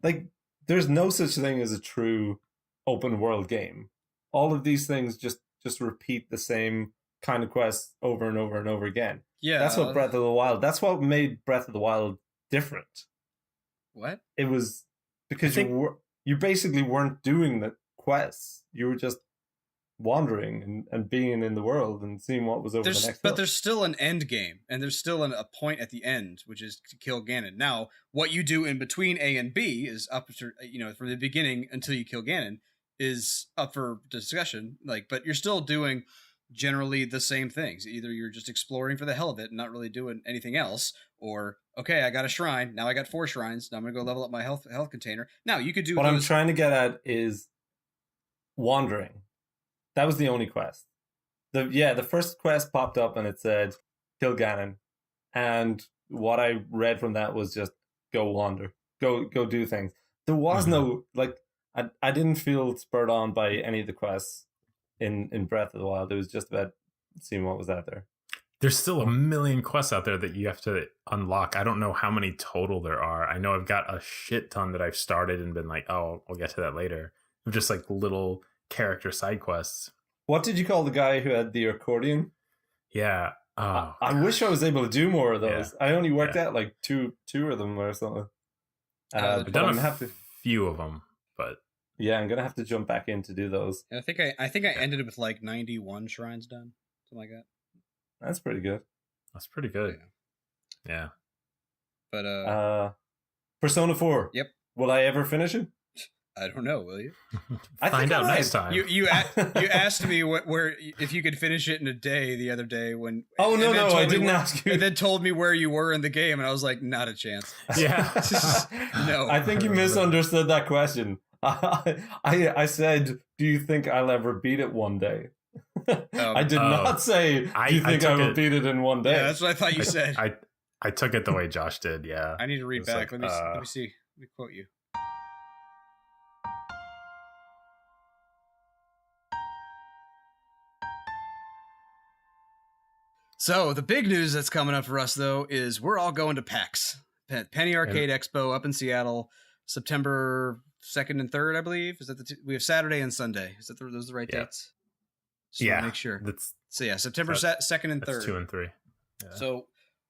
like there's no such thing as a true open world game. All of these things just repeat the same kind of quests over and over and over again. Yeah, that's what Breath of the Wild. That's what made Breath of the Wild different. What? It was because you basically weren't doing the quests. You were just wandering and being in the world and seeing what was over the next hill. There's still an end game, and there's still a point at the end, which is to kill Ganon. Now, what you do in between A and B is up to, from the beginning until you kill Ganon is up for discussion. Like, but you're still doing generally the same things. Either you're just exploring for the hell of it and not really doing anything else, or okay, I got a shrine. Now I got 4 shrines. Now I'm gonna go level up my health container. Now you could do what I'm trying to get at is wandering. That was the only quest. The first quest popped up and it said kill Ganon, and what I read from that was just go wander, go do things. There was no I didn't feel spurred on by any of the quests in Breath of the Wild. It was just about seeing what was out there. There's still a million quests out there that you have to unlock. I don't know how many total there are. I know I've got a shit ton that I've started and been like, oh, I'll get to that later. Just like little character side quests. What did you call the guy who had the accordion? Yeah. Oh, I wish I was able to do more of those. Yeah. I only worked out like two of them or something. I've done a few of them, but yeah, I'm gonna have to jump back in to do those. I think I ended with like 91 shrines done, something like that. That's pretty good. That's pretty good. Yeah. But Persona 4. Yep. Will I ever finish it? I don't know. Will you? Find out next time. You asked me where if you could finish it in a day the other day when. Oh no, I didn't ask you. And then told me where you were in the game, and I was like, not a chance. Yeah. No. I think you misunderstood that question. I said, do you think I'll ever beat it one day? I did not say, do you think I will beat it in one day? Yeah, that's what I thought you said. I took it the way Josh did, yeah. I need to read back. Let me see. Let me quote you. So the big news that's coming up for us, though, is we're all going to PAX, Penny Arcade Expo up in Seattle, September 2nd and 3rd, I believe. Is that we have Saturday and Sunday? Is that those the right dates? Just yeah, make sure. So yeah, September 2nd and 3rd. That's 2 and 3. Yeah. So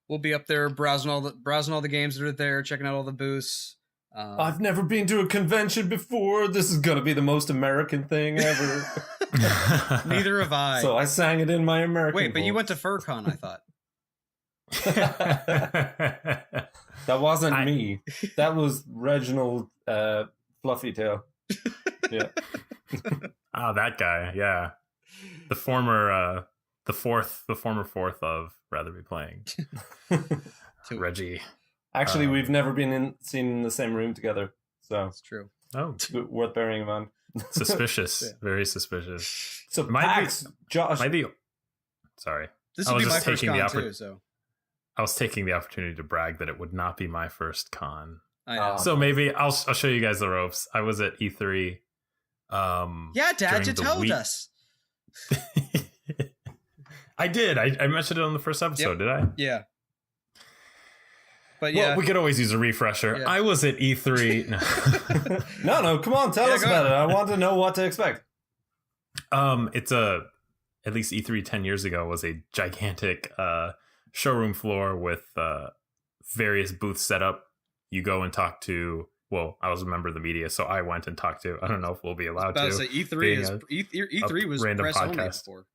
we'll be up there browsing all the games that are there, checking out all the booths. I've never been to a convention before. This is gonna be the most American thing ever. Neither have I. So I sang it in my American Wait, but voice. you went to FurCon, I thought. That wasn't me. That was Reginald Fluffytail. Yeah. Oh, that guy. Yeah. The former fourth of Rather Be Playing. Reggie. Actually, we've never been seen in the same room together. So that's true. Oh, worth bearing in mind. Suspicious. Yeah. Very suspicious. So PAX, Josh. Sorry. This will be my first con too, so. I was taking the opportunity to brag that it would not be my first con. I know. So maybe I'll show you guys the ropes. I was at E3. Yeah, Dad, you told us. I did. I mentioned it on the first episode, did I? Yeah. But yeah, well, we could always use a refresher. Yeah. I was at E3. No, come on, tell us about it. I want to know what to expect. It's at least E3 10 years ago was a gigantic showroom floor with various booths set up. You go and talk to well, I was a member of the media, so I went and talked to. I don't know if we'll be allowed to. Say E3 was random press only podcast. before.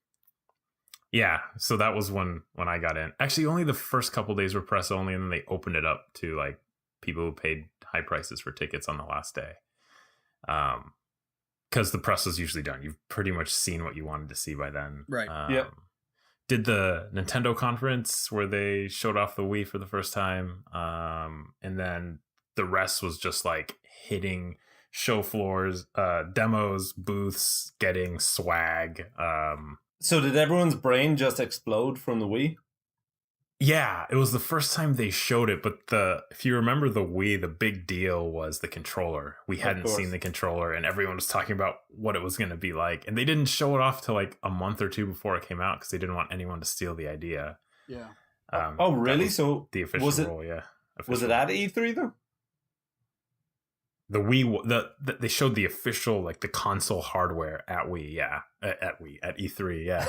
Yeah, so that was when I got in. Actually, only the first couple days were press only, and then they opened it up to like people who paid high prices for tickets on the last day. Because the press was usually done. You've pretty much seen what you wanted to see by then. Right. Yep. Did the Nintendo conference where they showed off the Wii for the first time. And then the rest was just like hitting show floors, demos, booths, getting swag. So did everyone's brain just explode from the Wii? Yeah, it was the first time they showed it, but if you remember the Wii, the big deal was the controller. We hadn't seen the controller, and everyone was talking about what it was going to be like. And they didn't show it off till like a month or two before it came out because they didn't want anyone to steal the idea. Yeah. Oh, really? So the official role, yeah. Was it at E3 though? The Wii, they showed the official, like the console hardware at Wii, yeah, at E3, yeah.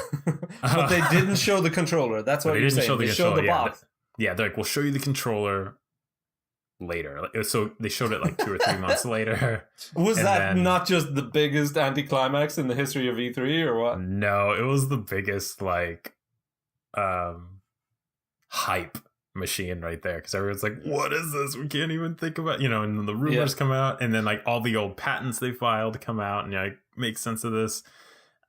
But they didn't show the controller. That's what you're saying. They showed the box. Yeah, they're like, we'll show you the controller later. So they showed it like 2 or 3 months later. Was that not just the biggest anticlimax in the history of E3 or what? No, it was the biggest like hype machine right there, because everyone's like, what is this? We can't even think about, and then the rumors come out, and then like all the old patents they filed come out, and like make sense of this.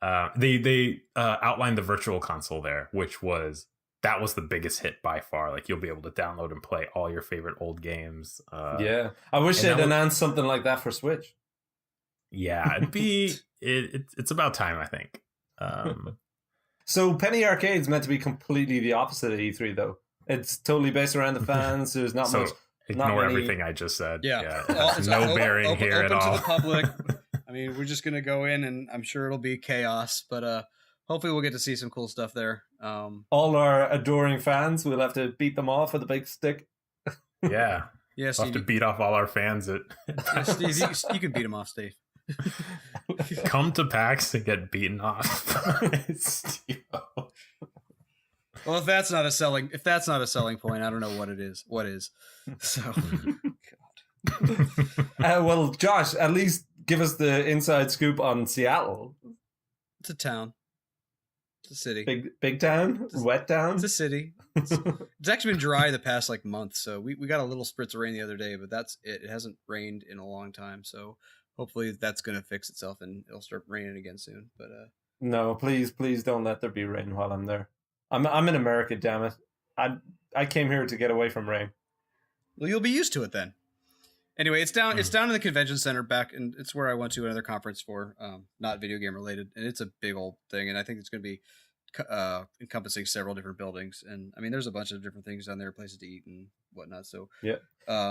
They outlined the virtual console there, which was the biggest hit by far. Like you'll be able to download and play all your favorite old games. I wish they'd announced something like that for Switch. Yeah, it'd be it's about time, I think. So Penny Arcade's meant to be completely the opposite of E3 though. It's totally based around the fans. There's not much. Ignore everything I just said. Yeah. It has no bearing here at all. Open to the public. I mean, we're just going to go in, and I'm sure it'll be chaos, but hopefully we'll get to see some cool stuff there. All our adoring fans, we'll have to beat them off with a big stick. Yeah. Yeah, we'll have to beat off all our fans. Steve, you can beat them off, Steve. Come to PAX and get beaten off. Steve. Well, if that's not a selling point, I don't know what it is. What is? So, God. Well, Josh, at least give us the inside scoop on Seattle. It's a town. It's a city. Big town? Wet town? It's a city. It's actually been dry the past like month, so we got a little spritz of rain the other day, but that's it. It hasn't rained in a long time, so hopefully that's going to fix itself and it'll start raining again soon. But no, please don't let there be rain while I'm there. I'm in America, damn it. I came here to get away from rain. Well, you'll be used to it then. Anyway, it's down in the convention center back, and it's where I went to another conference for, not video game related, and it's a big old thing, and I think it's going to be encompassing several different buildings, and I mean, there's a bunch of different things down there, places to eat and whatnot. So yeah,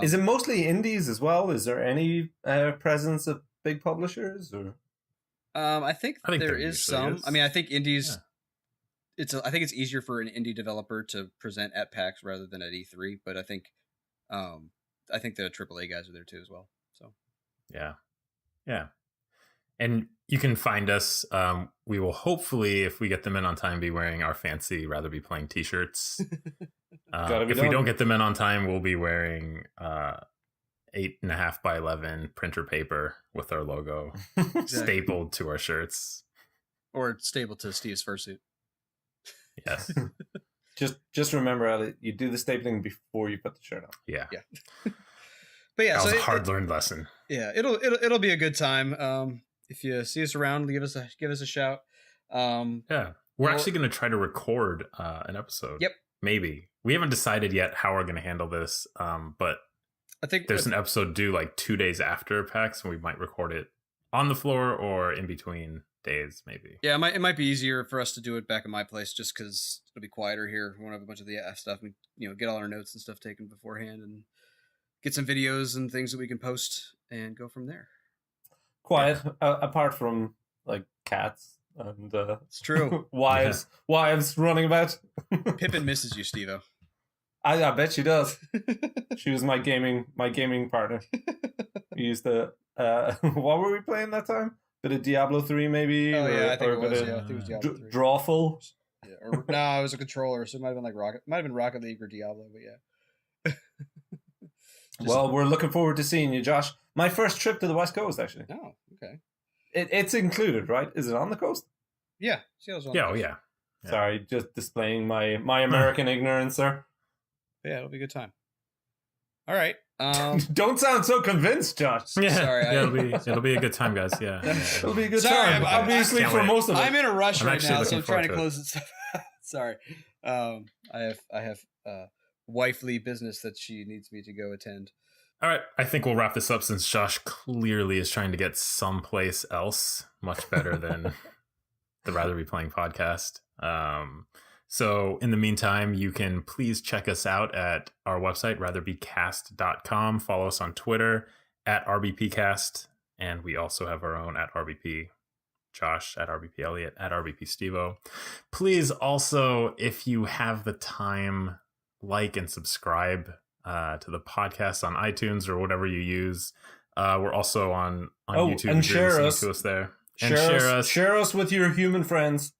is it mostly indies as well? Is there any presence of big publishers? Or I think there is some. Is. I mean, I think indies. Yeah. I think it's easier for an indie developer to present at PAX rather than at E3, but I think the AAA guys are there too as well. So yeah, and you can find us. We will hopefully, if we get them in on time, be wearing our fancy "Rather Be Playing" t-shirts. If we don't get them in on time, we'll be wearing 8.5 by 11 printer paper with our logo stapled to our shirts, or stapled to Steve's fursuit. Yes. Just remember, Elliot, you do the stapling before you put the shirt on. Yeah. But yeah, that was a hard learned lesson. Yeah, it'll be a good time. If you see us around, give us a shout. Yeah, we're actually going to try to record an episode. Yep. Maybe we haven't decided yet how we're going to handle this. But I think there's an episode due like 2 days after PAX, and we might record it on the floor or in between days, maybe. Yeah, it might be easier for us to do it back at my place, just because it'll be quieter here. We won't have a bunch of the stuff. We get all our notes and stuff taken beforehand, and get some videos and things that we can post, and go from there. Quiet, apart from like cats and it's true. wives running about. Pippin misses you, Stevo. I bet she does. She was my gaming partner. We used to what were we playing that time? Bit of Diablo 3 maybe? Oh yeah, I think it was. I think it was Diablo 3. Drawful? Yeah, no, it was a controller, so it might have been Rocket League or Diablo, but yeah. Well, we're looking forward to seeing you, Josh. My first trip to the West Coast, actually. Oh, okay. It's included, right? Is it on the coast? Yeah. Seattle's on the Yeah, coast. yeah. Sorry, just displaying my American ignorance, sir. Yeah, it'll be a good time. All right. Don't sound so convinced, Josh. Yeah, Sorry, it'll be a good time, guys. Yeah. It'll be a good Sorry, time. Obviously, can't for wait. most of it. I'm in a rush I'm right actually now, so looking I'm trying to forward close this up. Sorry. I have wifely business that she needs me to go attend. All right, I think we'll wrap this up since Josh clearly is trying to get someplace else much better than the Rather Be Playing podcast. So in the meantime, you can please check us out at our website, ratherbecast.com. Follow us on Twitter at RBPcast. And we also have our own at RBP Josh, at RBP Elliot, at RBP Stevo. Please also, if you have the time, like and subscribe to the podcast on iTunes or whatever you use. We're also on YouTube. And share us. To us there. Share us with your human friends.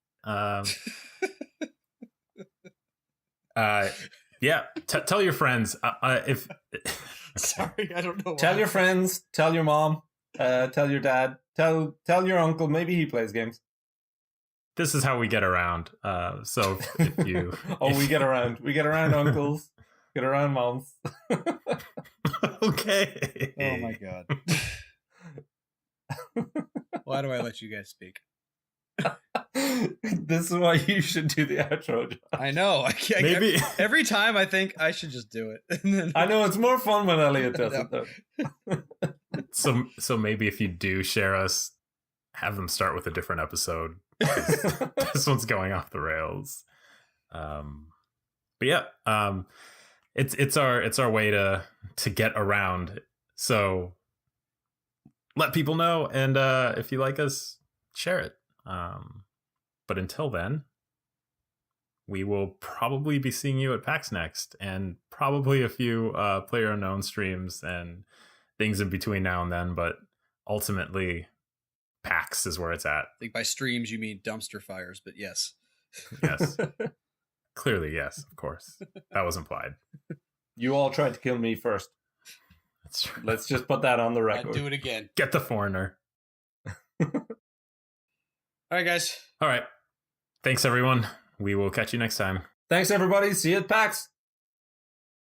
Yeah, tell your friends. If Sorry, I don't know. Tell your friends. Tell your mom. Tell your dad. Tell your uncle. Maybe he plays games. This is how we get around. So if you, we get around. We get around uncles. Get around moms. Okay. Oh my god. Why do I let you guys speak? This is why you should do the outro, Josh. I know. Maybe every time I think I should just do it. And then, I know it's more fun when Elliot does it, though. so maybe if you do share us, have them start with a different episode. This one's going off the rails. But yeah, it's our way to get around. So let people know, and if you like us, share it. But until then, we will probably be seeing you at PAX next, and probably a few PlayerUnknown streams and things in between now and then. But ultimately, PAX is where it's at. I think by streams you mean dumpster fires, but yes. Yes. Clearly, yes, of course. That was implied. You all tried to kill me first. That's true. Let's just put that on the record. I'd do it again. Get the foreigner. All right, guys. All right. Thanks, everyone. We will catch you next time. Thanks, everybody. See you at PAX.